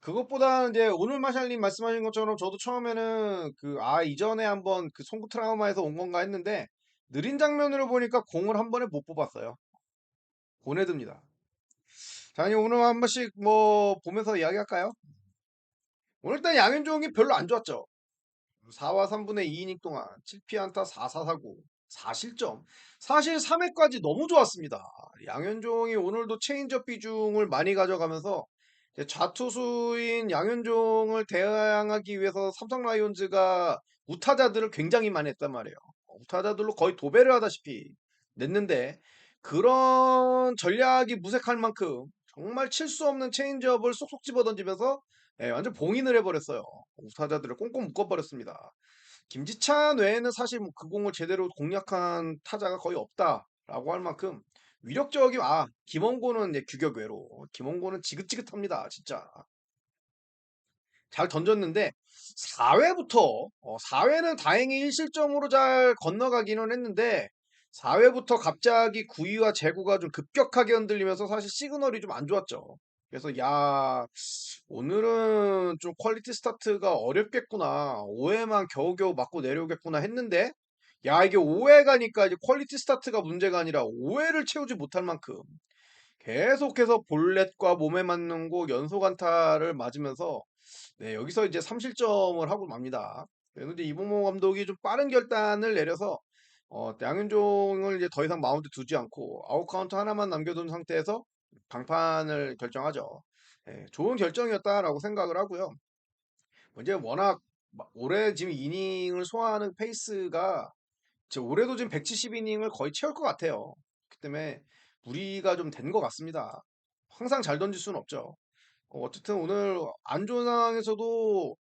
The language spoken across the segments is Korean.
그것보다는 이제 오늘 마샬님 말씀하신 것처럼 저도 처음에는 이전에 한번 그 송구 트라우마에서 온 건가 했는데 느린 장면으로 보니까 공을 한 번에 못 뽑았어요. 보내듭니다. 자, 아니 오늘 한 번씩 뭐 보면서 이야기할까요? 오늘 일단 양현종이 별로 안 좋았죠. 4와 3분의 2이닝 동안 7피안타 4사사구 4실점. 사실 3회까지 너무 좋았습니다. 양현종이 오늘도 체인지업 비중을 많이 가져가면서 이제 좌투수인 양현종을 대항하기 위해서 삼성 라이온즈가 우타자들을 굉장히 많이 했단 말이에요. 우타자들로 거의 도배를 하다시피 냈는데 그런 전략이 무색할 만큼 정말 칠 수 없는 체인지업을 쏙쏙 집어던지면서 완전 봉인을 해버렸어요. 우타자들을 꽁꽁 묶어버렸습니다. 김지찬 외에는 사실 뭐그 공을 제대로 공략한 타자가 거의 없다라고 할 만큼 위력적인 김원고는 이제 규격외로 김원고는 지긋지긋합니다 진짜 잘 던졌는데 4회부터 4회는 다행히 1실점으로 잘 건너가기는 했는데 4회부터 갑자기 구위와 제구가 좀 급격하게 흔들리면서 사실 시그널이 좀 안 좋았죠. 그래서 야 오늘은 좀 퀄리티 스타트가 어렵겠구나. 5회만 겨우겨우 맞고 내려오겠구나 했는데 야 이게 5회 가니까 이제 퀄리티 스타트가 문제가 아니라 5회를 채우지 못할 만큼 계속해서 볼넷과 몸에 맞는 곳 연속 안타를 맞으면서 여기서 이제 3실점을 하고 맙니다. 그래서 이제 이봉모 감독이 좀 빠른 결단을 내려서 양현종을 이제 더 이상 마운드 두지 않고 아웃 카운트 하나만 남겨둔 상태에서 강판을 결정하죠. 좋은 결정이었다라고 생각을 하고요. 이제 워낙 올해 지금 이닝을 소화하는 페이스가 올해도 지금 170이닝을 거의 채울 것 같아요. 그 때문에 무리가 좀 된 것 같습니다. 항상 잘 던질 수는 없죠. 어쨌든 오늘 안 좋은 상황에서도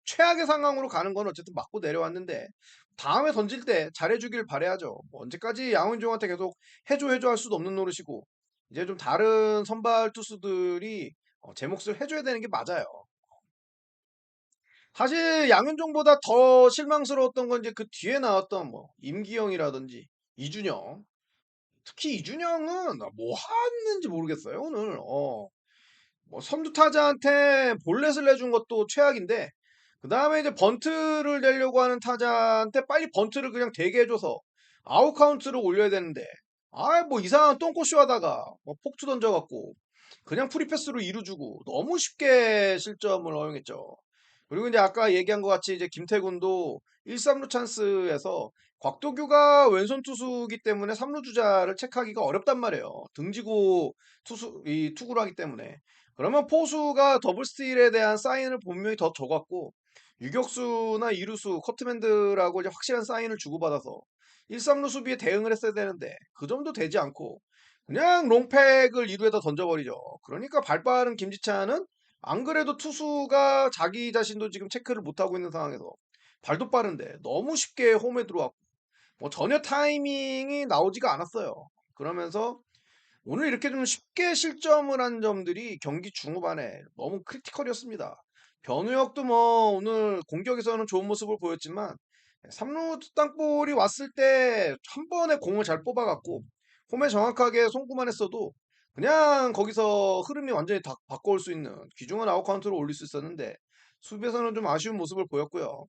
최악의 상황으로 가는 건 어쨌든 맞고 내려왔는데 다음에 던질 때 잘해주길 바라야죠. 뭐 언제까지 양훈종한테 계속 해줘 할 수도 없는 노릇이고 이제 좀 다른 선발 투수들이 제 몫을 해줘야 되는 게 맞아요. 사실 양현종보다 더 실망스러웠던 건 이제 그 뒤에 나왔던 뭐 임기영이라든지 이준영. 특히 이준영은 뭐 하는지 모르겠어요 오늘. 뭐 선두 타자한테 볼넷을 내준 것도 최악인데 그 다음에 이제 번트를 내려고 하는 타자한테 빨리 번트를 그냥 되게 해줘서 아웃 카운트를 올려야 되는데 뭐 이상한 똥꼬쇼 하다가 뭐 폭투 던져갖고 그냥 프리패스로 이루주고 너무 쉽게 실점을 허용했죠. 그리고 이제 아까 얘기한 것 같이 이제 김태군도 1-3루 찬스에서 곽도규가 왼손 투수기 때문에 3루 주자를 체크하기가 어렵단 말이에요. 등지고 투구를 하기 때문에. 그러면 포수가 더블 스틸에 대한 사인을 분명히 더 줘갖고 유격수나 이루수, 커트맨들하고 이제 확실한 사인을 주고받아서 1-3루 수비에 대응을 했어야 되는데 그 점도 되지 않고 그냥 롱팩을 2루에다 던져버리죠. 그러니까 발 빠른 김지찬은 안 그래도 투수가 자기 자신도 지금 체크를 못하고 있는 상황에서 발도 빠른데 너무 쉽게 홈에 들어왔고 뭐 전혀 타이밍이 나오지가 않았어요. 그러면서 오늘 이렇게 좀 쉽게 실점을 한 점들이 경기 중후반에 너무 크리티컬이었습니다. 변우혁도 뭐 오늘 공격에서는 좋은 모습을 보였지만 3루 땅볼이 왔을 때 한 번에 공을 잘 뽑아갖고 홈에 정확하게 송구만 했어도 그냥 거기서 흐름이 완전히 다 바꿔올 수 있는 귀중한 아웃 카운트를 올릴 수 있었는데 수비에서는 좀 아쉬운 모습을 보였고요.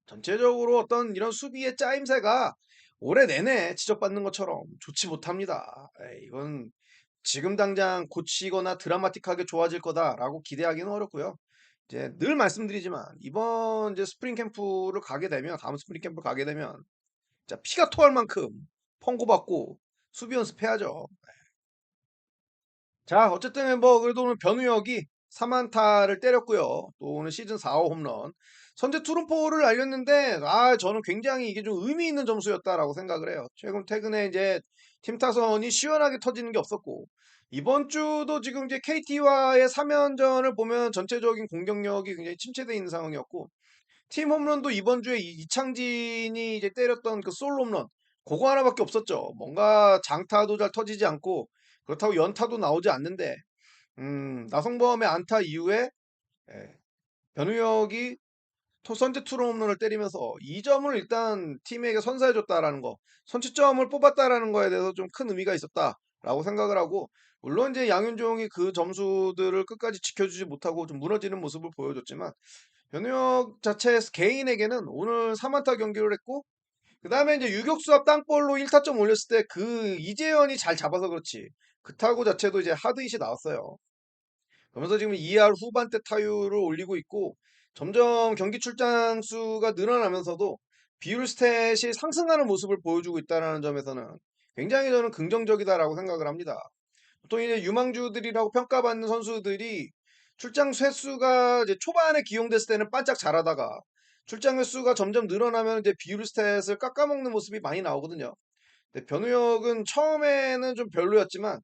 전체적으로 어떤 이런 수비의 짜임새가 올해 내내 지적받는 것처럼 좋지 못합니다. 이건 지금 당장 고치거나 드라마틱하게 좋아질 거다라고 기대하기는 어렵고요. 이제 늘 말씀드리지만 이번 이제 스프링 캠프를 가게 되면 다음 스프링 캠프를 가게 되면 진짜 피가 토할 만큼 펑고받고 수비 연습해야죠. 자, 어쨌든 뭐 그래도 오늘 변우혁이 3안타를 때렸고요. 또 오늘 시즌 4호 홈런. 선제 투런포를 날렸는데 저는 굉장히 이게 좀 의미 있는 점수였다라고 생각을 해요. 최근에 이제 팀 타선이 시원하게 터지는 게 없었고 이번 주도 지금 이제 KT와의 3연전을 보면 전체적인 공격력이 굉장히 침체되어 있는 상황이었고 팀 홈런도 이번 주에 이창진이 이제 때렸던 그 솔로 홈런 그거 하나밖에 없었죠. 뭔가 장타도 잘 터지지 않고 그렇다고 연타도 나오지 않는데 나성범의 안타 이후에 예, 변우혁이 선제 투런 홈런을 때리면서 2점을 일단 팀에게 선사해줬다라는 거, 선취점을 뽑았다라는 거에 대해서 좀 큰 의미가 있었다라고 생각을 하고 물론 이제 양윤종이 그 점수들을 끝까지 지켜주지 못하고 좀 무너지는 모습을 보여줬지만 변우혁 자체 개인에게는 오늘 3안타 경기를 했고 그 다음에 이제 유격수와 땅볼로 1타점 올렸을 때 그 이재현이 잘 잡아서 그렇지 그 타구 자체도 이제 하드잇이 나왔어요. 그러면서 지금 2할 후반대 타율을 올리고 있고 점점 경기 출장 수가 늘어나면서도 비율 스탯이 상승하는 모습을 보여주고 있다는 점에서는 굉장히 저는 긍정적이다라고 생각을 합니다. 보통 이제 유망주들이라고 평가받는 선수들이 출장 횟수가 이제 초반에 기용됐을 때는 반짝 잘하다가 출장 횟수가 점점 늘어나면 이제 비율 스탯을 깎아먹는 모습이 많이 나오거든요. 근데 변우혁은 처음에는 좀 별로였지만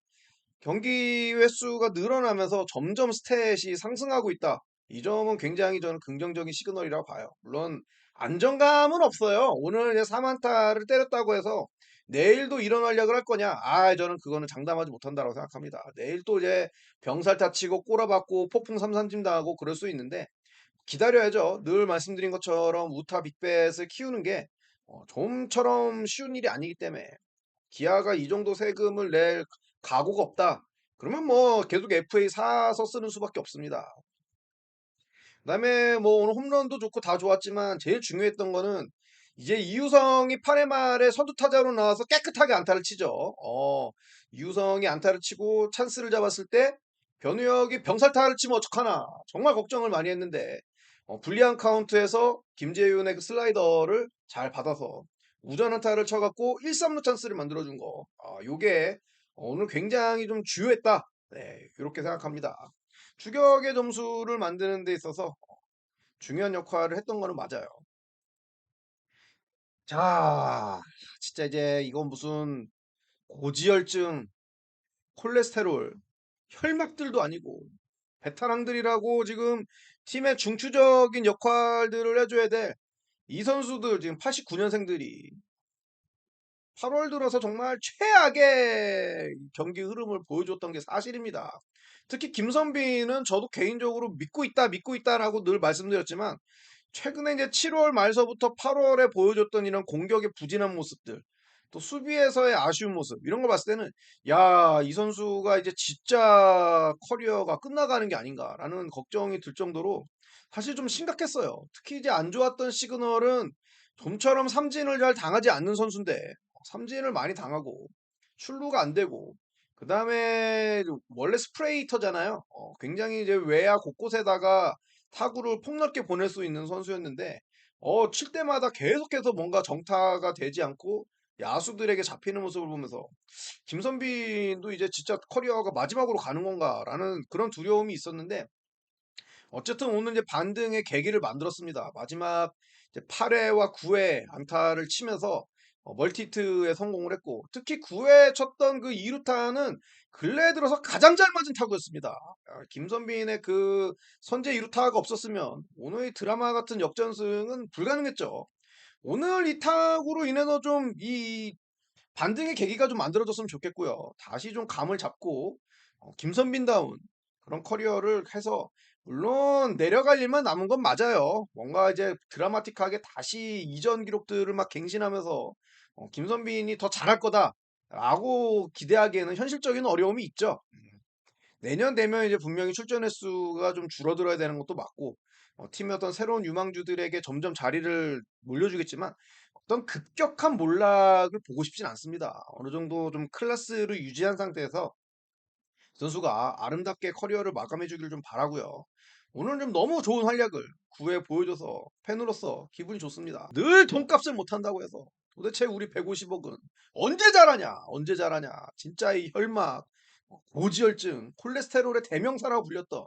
경기 횟수가 늘어나면서 점점 스탯이 상승하고 있다. 이 점은 굉장히 저는 긍정적인 시그널이라고 봐요. 물론 안정감은 없어요. 오늘 이제 3안타를 때렸다고 해서 내일도 이런 활약을 할 거냐? 저는 그거는 장담하지 못한다고 생각합니다. 내일 또 이제 병살타 치고 꼬라박고 폭풍 삼삼진 당하고 그럴 수 있는데 기다려야죠. 늘 말씀드린 것처럼 우타 빅뱃을 키우는 게 좀처럼 쉬운 일이 아니기 때문에 기아가 이 정도 세금을 낼 각오가 없다. 그러면 뭐 계속 FA 사서 쓰는 수밖에 없습니다. 그다음에 뭐 오늘 홈런도 좋고 다 좋았지만 제일 중요했던 거는 이제 이유성이 8회 말에 선두 타자로 나와서 깨끗하게 안타를 치죠. 이유성이 안타를 치고 찬스를 잡았을 때 변우혁이 병살타를 치면 어떡하나 정말 걱정을 많이 했는데 불리한 카운트에서 김재윤의 그 슬라이더를 잘 받아서 우전 안타를 쳐갖고 1-3루 찬스를 만들어준 거. 요게 오늘 굉장히 좀 주요했다. 네, 이렇게 생각합니다. 추격의 점수를 만드는 데 있어서 중요한 역할을 했던 거는 맞아요. 자, 진짜 이제 이건 무슨 고지혈증, 콜레스테롤, 혈막들도 아니고 베테랑들이라고 지금 팀의 중추적인 역할들을 해줘야 돼. 이 선수들 지금 89년생들이 8월 들어서 정말 최악의 경기 흐름을 보여줬던 게 사실입니다. 특히 김선빈은 저도 개인적으로 믿고 있다라고 늘 말씀드렸지만 최근에 이제 7월 말서부터 8월에 보여줬던 이런 공격의 부진한 모습들, 또 수비에서의 아쉬운 모습, 이런 걸 봤을 때는, 야, 이 선수가 이제 진짜 커리어가 끝나가는 게 아닌가라는 걱정이 들 정도로 사실 좀 심각했어요. 특히 이제 안 좋았던 시그널은 좀처럼 삼진을 잘 당하지 않는 선수인데, 삼진을 많이 당하고, 출루가 안 되고, 그 다음에 원래 스프레이터잖아요. 굉장히 이제 외야 곳곳에다가 타구를 폭넓게 보낼 수 있는 선수였는데 칠 때마다 계속해서 뭔가 정타가 되지 않고 야수들에게 잡히는 모습을 보면서 김선빈도 이제 진짜 커리어가 마지막으로 가는 건가라는 그런 두려움이 있었는데 어쨌든 오늘 이제 반등의 계기를 만들었습니다. 마지막 이제 8회와 9회 안타를 치면서 멀티히트에 성공을 했고 특히 9회 쳤던 그 2루타는 근래에 들어서 가장 잘 맞은 타구였습니다. 김선빈의 그 선제 2루타가 없었으면 오늘 이 드라마 같은 역전승은 불가능했죠. 오늘 이 타구로 인해서 좀 이 반등의 계기가 좀 만들어졌으면 좋겠고요. 다시 좀 감을 잡고 김선빈다운 그런 커리어를 해서 물론 내려갈 일만 남은 건 맞아요. 뭔가 이제 드라마틱하게 다시 이전 기록들을 막 갱신하면서 김선빈이 더 잘할 거다라고 기대하기에는 현실적인 어려움이 있죠. 내년 되면 이제 분명히 출전 횟수가 좀 줄어들어야 되는 것도 맞고 팀의 어떤 새로운 유망주들에게 점점 자리를 물려주겠지만 어떤 급격한 몰락을 보고 싶진 않습니다. 어느 정도 좀 클래스를 유지한 상태에서 선수가 아름답게 커리어를 마감해 주길 좀 바라고요. 오늘 좀 너무 좋은 활약을 9회 보여줘서 팬으로서 기분이 좋습니다. 늘 돈값을 못한다고 해서 도대체 우리 150억은 언제 자라냐? 언제 자라냐? 진짜 이 혈막, 고지혈증, 콜레스테롤의 대명사라고 불렸던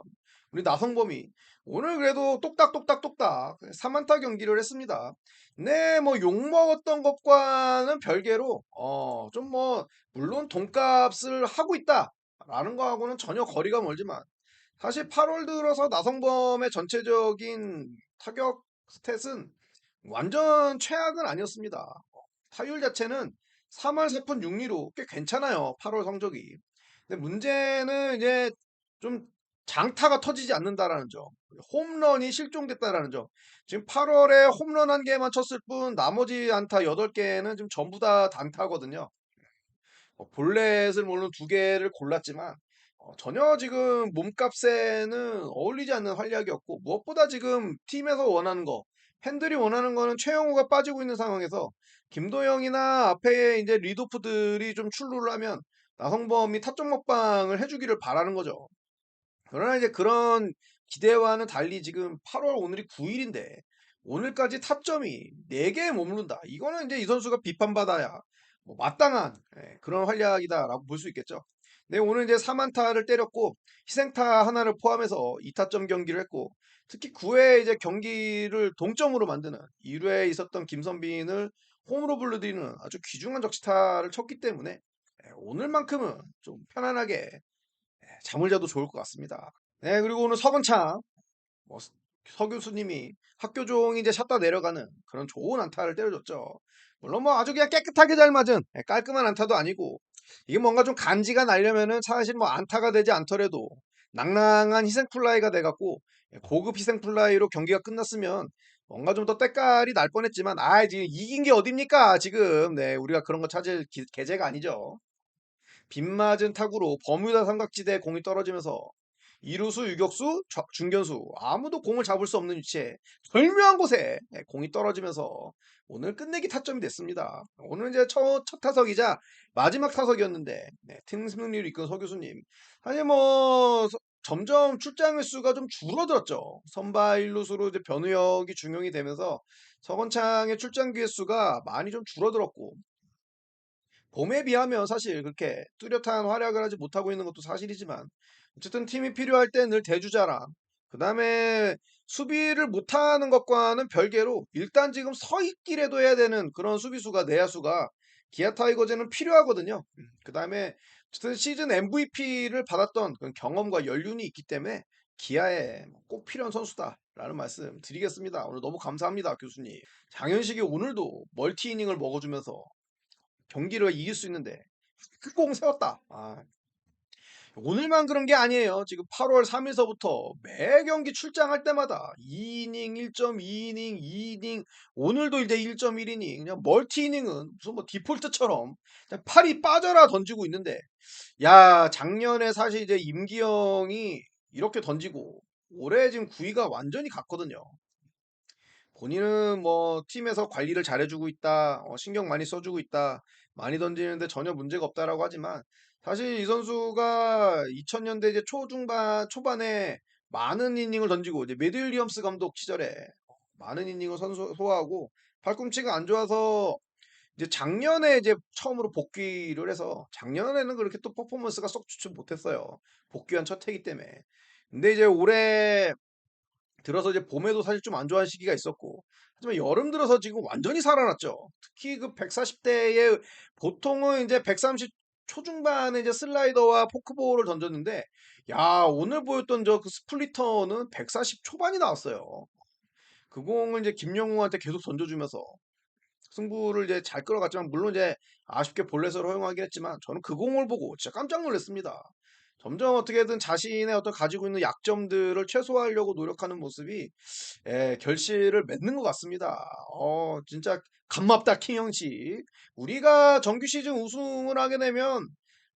우리 나성범이 오늘 그래도 똑딱똑딱똑딱 3안타 경기를 했습니다. 네, 뭐 욕먹었던 것과는 별개로 좀 뭐 물론 돈값을 하고 있다. 라는 거하고는 전혀 거리가 멀지만 사실 8월 들어서 나성범의 전체적인 타격 스탯은 완전 최악은 아니었습니다. 타율 자체는 3할 4푼 6리로 꽤 괜찮아요. 8월 성적이. 근데 문제는 이제 좀 장타가 터지지 않는다라는 점. 홈런이 실종됐다라는 점. 지금 8월에 홈런 한 개만 쳤을 뿐 나머지 안타 8개는 지금 전부 다 단타거든요. 볼넷을 물론 두 개를 골랐지만 전혀 지금 몸값에는 어울리지 않는 활약이었고 무엇보다 지금 팀에서 원하는 거 팬들이 원하는 거는 최영우가 빠지고 있는 상황에서 김도영이나 앞에 이제 리드오프들이 좀 출루를 하면 나성범이 타점 먹방을 해주기를 바라는 거죠. 그러나 이제 그런 기대와는 달리 지금 8월 오늘이 9일인데 오늘까지 타점이 4개에 머무른다. 이거는 이제 이 선수가 비판받아야 뭐 마땅한 그런 활약이다라고 볼 수 있겠죠. 네, 오늘 이제 4안타를 때렸고 희생타 하나를 포함해서 2타점 경기를 했고 특히 9회 이제 경기를 동점으로 만드는 1회에 있었던 김선빈을 홈으로 불러들이는 아주 귀중한 적시타를 쳤기 때문에 오늘만큼은 좀 편안하게 잠을 자도 좋을 것 같습니다. 네, 그리고 오늘 서건창, 뭐, 서 교수님이 학교 종이 이제 샷다 내려가는 그런 좋은 안타를 때려줬죠. 물론 뭐 아주 그냥 깨끗하게 잘 맞은 깔끔한 안타도 아니고, 이게 뭔가 좀 간지가 나려면은 사실 뭐 안타가 되지 않더라도 낭낭한 희생플라이가 돼갖고, 고급 희생플라이로 경기가 끝났으면 뭔가 좀 더 때깔이 날 뻔했지만, 지금 이긴 게 어딥니까? 지금, 네, 우리가 그런 거 찾을 계제가 아니죠. 빗맞은 타구로 버뮤다 삼각지대에 공이 떨어지면서 이루수, 유격수, 중견수 아무도 공을 잡을 수 없는 위치에 절묘한 곳에 공이 떨어지면서 오늘 끝내기 타점이 됐습니다. 오늘 이제 첫 타석이자 마지막 타석이었는데 팀 승리를 이끈 서 교수님 사실 뭐 점점 출장 횟수가 좀 줄어들었죠. 선발 일루수로 이제 변우혁이 중용이 되면서 서건창의 출장 횟수가 많이 좀 줄어들었고 봄에 비하면 사실 그렇게 뚜렷한 활약을 하지 못하고 있는 것도 사실이지만 어쨌든 팀이 필요할 때 늘 대주자라. 그 다음에 수비를 못하는 것과는 별개로 일단 지금 서 있기라도 해야 되는 그런 수비수가 내야수가 기아 타이거즈는 필요하거든요. 그 다음에 어쨌든 시즌 MVP를 받았던 그런 경험과 연륜이 있기 때문에 기아에 꼭 필요한 선수다라는 말씀 드리겠습니다. 오늘 너무 감사합니다, 교수님. 장현식이 오늘도 멀티 이닝을 먹어주면서 경기를 이길 수 있는데 공 세웠다. 오늘만 그런 게 아니에요. 지금 8월 3일서부터 매 경기 출장할 때마다 2이닝, 1.2이닝, 2이닝, 오늘도 이제 1.1이닝, 그냥 멀티 이닝은 무슨 뭐 디폴트처럼 그냥 팔이 빠져라 던지고 있는데, 야, 작년에 사실 이제 임기영이 이렇게 던지고 올해 지금 구위가 완전히 같거든요. 본인은 뭐 팀에서 관리를 잘해주고 있다, 신경 많이 써주고 있다, 많이 던지는데 전혀 문제가 없다라고 하지만 사실 이 선수가 2000년대 이제 초반에 많은 이닝을 던지고 이제 메드 윌리엄스 감독 시절에 많은 이닝을 소화하고 팔꿈치가 안 좋아서 이제 작년에 이제 처음으로 복귀를 해서 작년에는 그렇게 또 퍼포먼스가 썩 좋지 못했어요. 복귀한 첫 해기 때문에. 근데 이제 올해 들어서 이제 봄에도 사실 좀 안 좋아하는 시기가 있었고 하지만 여름 들어서 지금 완전히 살아났죠. 특히 그 140대에 보통은 이제 130 초중반에 이제 슬라이더와 포크볼을 던졌는데 야 오늘 보였던 저 그 스플리터는 140 초반이 나왔어요. 그 공을 이제 김영우한테 계속 던져주면서 승부를 이제 잘 끌어갔지만 물론 이제 아쉽게 볼넷으로 허용하긴 했지만 저는 그 공을 보고 진짜 깜짝 놀랐습니다. 점점 어떻게든 자신의 어떤 가지고 있는 약점들을 최소화하려고 노력하는 모습이 결실을 맺는 것 같습니다. 진짜 감맙다 킹형씨. 우리가 정규 시즌 우승을 하게 되면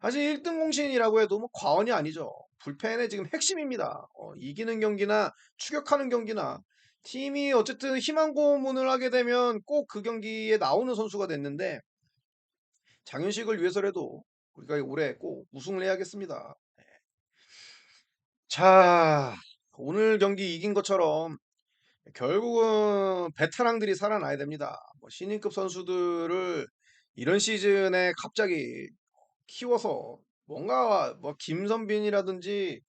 사실 1등 공신이라고 해도 뭐 과언이 아니죠. 불펜의 지금 핵심입니다. 이기는 경기나 추격하는 경기나 팀이 어쨌든 희망 고문을 하게 되면 꼭 그 경기에 나오는 선수가 됐는데 장윤식을 위해서라도 우리가 올해 꼭 우승을 해야겠습니다. 자, 오늘 경기 이긴 것처럼 결국은 베테랑들이 살아나야 됩니다. 뭐 신인급 선수들을 이런 시즌에 갑자기 키워서 뭔가 뭐 김선빈이라든지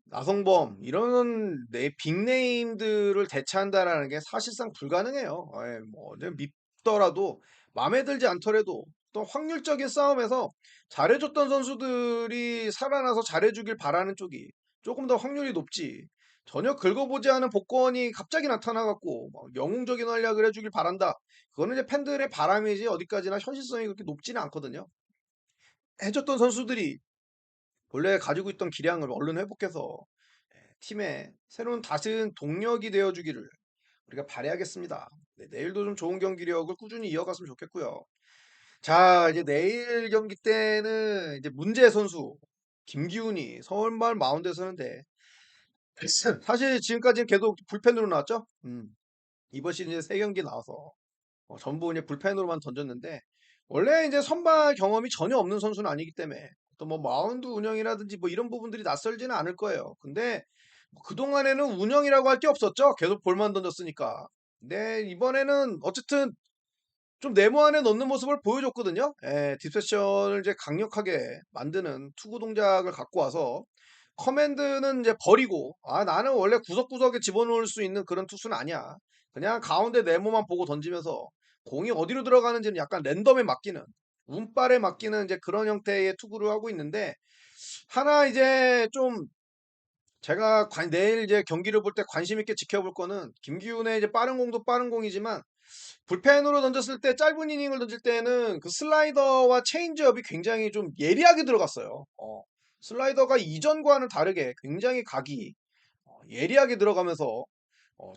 나성범 이런 빅네임들을 대체한다라는 게 사실상 불가능해요. 뭐 믿더라도 마음에 들지 않더라도 또 확률적인 싸움에서 잘해줬던 선수들이 살아나서 잘해주길 바라는 쪽이 조금 더 확률이 높지. 전혀 긁어보지 않은 복권이 갑자기 나타나갖고 막 영웅적인 활약을 해주길 바란다. 그거는 이제 팬들의 바람이지 어디까지나 현실성이 그렇게 높지는 않거든요. 해줬던 선수들이 본래 가지고 있던 기량을 얼른 회복해서 팀에 새로운 다른 동력이 되어주기를 우리가 바라야겠습니다. 네, 내일도 좀 좋은 경기력을 꾸준히 이어갔으면 좋겠고요. 자, 이제 내일 경기 때는 이제 문제 선수 김기훈이 서울말 마운드에 서는데 사실 지금까지는 계속 불펜으로 나왔죠. 이번 시즌 이제 세 경기 나와서 전부 이제 불펜으로만 던졌는데 원래 이제 선발 경험이 전혀 없는 선수는 아니기 때문에 또 뭐 마운드 운영이라든지 뭐 이런 부분들이 낯설지는 않을 거예요. 근데 뭐 그동안에는 운영이라고 할 게 없었죠. 계속 볼만 던졌으니까. 근데 이번에는 어쨌든 좀 네모 안에 넣는 모습을 보여줬거든요. 예, 디셉션을 이제 강력하게 만드는 투구 동작을 갖고 와서 커맨드는 이제 버리고, 아, 나는 원래 구석구석에 집어넣을 수 있는 그런 투수는 아니야. 그냥 가운데 네모만 보고 던지면서 공이 어디로 들어가는지는 약간 랜덤에 맡기는, 운빨에 맡기는 이제 그런 형태의 투구를 하고 있는데, 하나 이제 좀 제가 내일 이제 경기를 볼 때 관심 있게 지켜볼 거는 김기훈의 이제 빠른 공도 빠른 공이지만 불펜으로 던졌을 때 짧은 이닝을 던질 때는 그 슬라이더와 체인지업이 굉장히 좀 예리하게 들어갔어요. 슬라이더가 이전과는 다르게 굉장히 각이 예리하게 들어가면서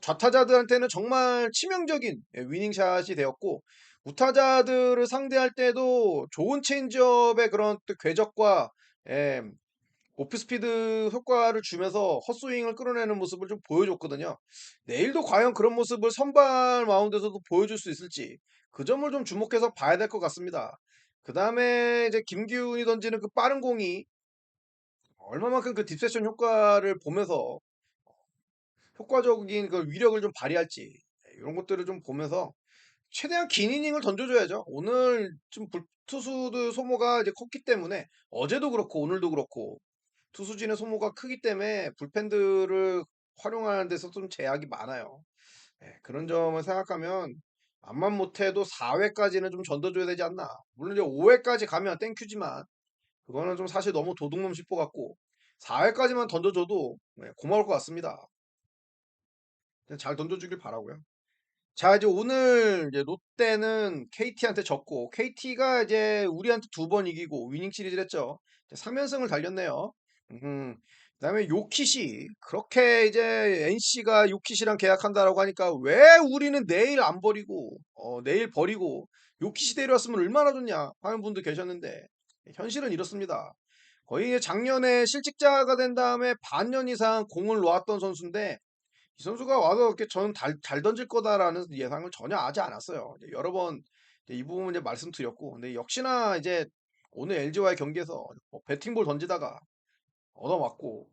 좌타자들한테는 정말 치명적인 위닝샷이 되었고 우타자들을 상대할 때도 좋은 체인지업의 그런 또 궤적과 예, 오프스피드 효과를 주면서 헛스윙을 끌어내는 모습을 좀 보여줬거든요. 내일도 과연 그런 모습을 선발 마운드에서도 보여줄 수 있을지 그 점을 좀 주목해서 봐야 될 것 같습니다. 그 다음에 이제 김기훈이 던지는 그 빠른 공이 얼마만큼 그 딥세션 효과를 보면서 효과적인 그 위력을 좀 발휘할지 이런 것들을 좀 보면서 최대한 긴 이닝을 던져줘야죠. 오늘 좀 투수들 소모가 이제 컸기 때문에 어제도 그렇고 오늘도 그렇고 투수진의 소모가 크기 때문에 불펜들을 활용하는 데서 좀 제약이 많아요. 예, 그런 점을 생각하면 암만 못해도 4회까지는 좀 던져줘야 되지 않나. 물론 이제 5회까지 가면 땡큐지만 그거는 좀 사실 너무 도둑놈 싶어 갖고 4회까지만 던져줘도 고마울 것 같습니다. 그냥 잘 던져주길 바라고요. 자, 이제 오늘 이제 롯데는 KT한테 졌고 KT가 이제 우리한테 두 번 이기고 위닝 시리즈를 했죠. 3연승을 달렸네요. 그다음에 요키시 그렇게 이제 NC가 요키시랑 계약한다라고 하니까 왜 우리는 내일 안 버리고 내일 버리고 요키시 데려왔으면 얼마나 좋냐 하는 분도 계셨는데 현실은 이렇습니다. 거의 작년에 실직자가 된 다음에 반년 이상 공을 놓았던 선수인데 이 선수가 와서 이렇게 저는 잘 던질 거다라는 예상을 전혀 하지 않았어요. 이제 여러 번 이 부분 이제 말씀드렸고, 근데 역시나 이제 오늘 LG와의 경기에서 배팅볼 던지다가 얻어맞고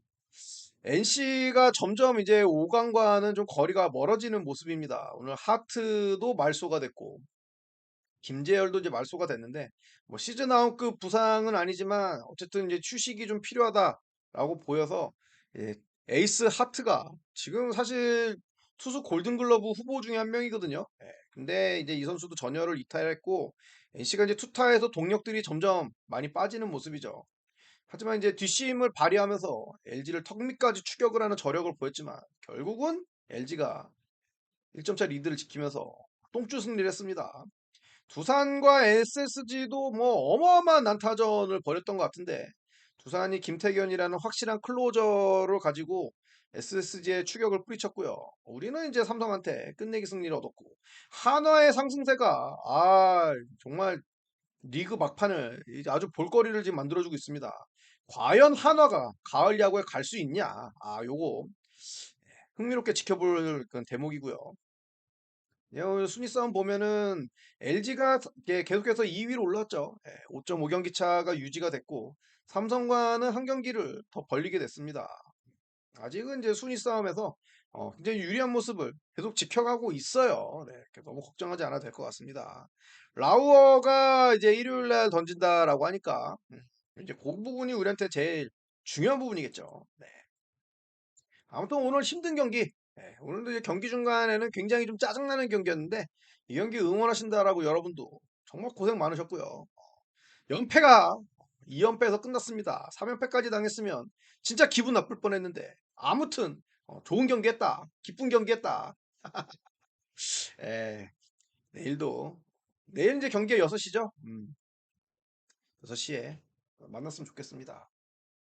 NC가 점점 이제 5강과는 좀 거리가 멀어지는 모습입니다. 오늘 하트도 말소가 됐고 김재열도 이제 말소가 됐는데 뭐 시즌 아웃급 부상은 아니지만 어쨌든 이제 휴식이 좀 필요하다라고 보여서 예, 에이스 하트가 지금 사실 투수 골든글러브 후보 중에 한 명이거든요. 예, 근데 이제 이 선수도 전열을 이탈했고 NC가 이제 투타에서 동력들이 점점 많이 빠지는 모습이죠. 하지만 이제 뒷심을 발휘하면서 LG를 턱 밑까지 추격을 하는 저력을 보였지만 결국은 LG가 1점차 리드를 지키면서 똥줄 승리를 했습니다. 두산과 SSG도 뭐 어마어마한 난타전을 벌였던 것 같은데 두산이 김태견이라는 확실한 클로저를 가지고 SSG의 추격을 뿌리쳤고요. 우리는 이제 삼성한테 끝내기 승리를 얻었고 한화의 상승세가 정말 리그 막판을 이제 아주 볼거리를 지금 만들어주고 있습니다. 과연 한화가 가을 야구에 갈 수 있냐? 요거 흥미롭게 지켜볼 그런 대목이고요. 오늘 순위 싸움 보면은 LG가 계속해서 2위로 올랐죠. 5.5경기 차가 유지가 됐고 삼성과는 한 경기를 더 벌리게 됐습니다. 아직은 이제 순위 싸움에서 굉장히 유리한 모습을 계속 지켜가고 있어요. 네, 너무 걱정하지 않아도 될 것 같습니다. 라우어가 이제 일요일 날 던진다라고 하니까 이제 그 부분이 우리한테 제일 중요한 부분이겠죠. 네. 아무튼 오늘 힘든 경기. 오늘도 이제 경기 중간에는 굉장히 좀 짜증나는 경기였는데 이 경기 응원하신다라고 여러분도 정말 고생 많으셨고요. 연패가 2연패에서 끝났습니다. 3연패까지 당했으면 진짜 기분 나쁠 뻔했는데 아무튼 좋은 경기 했다. 기쁜 경기 했다. 에, 내일도 내일 이제 경기가 6시죠? 6시에 만났으면 좋겠습니다.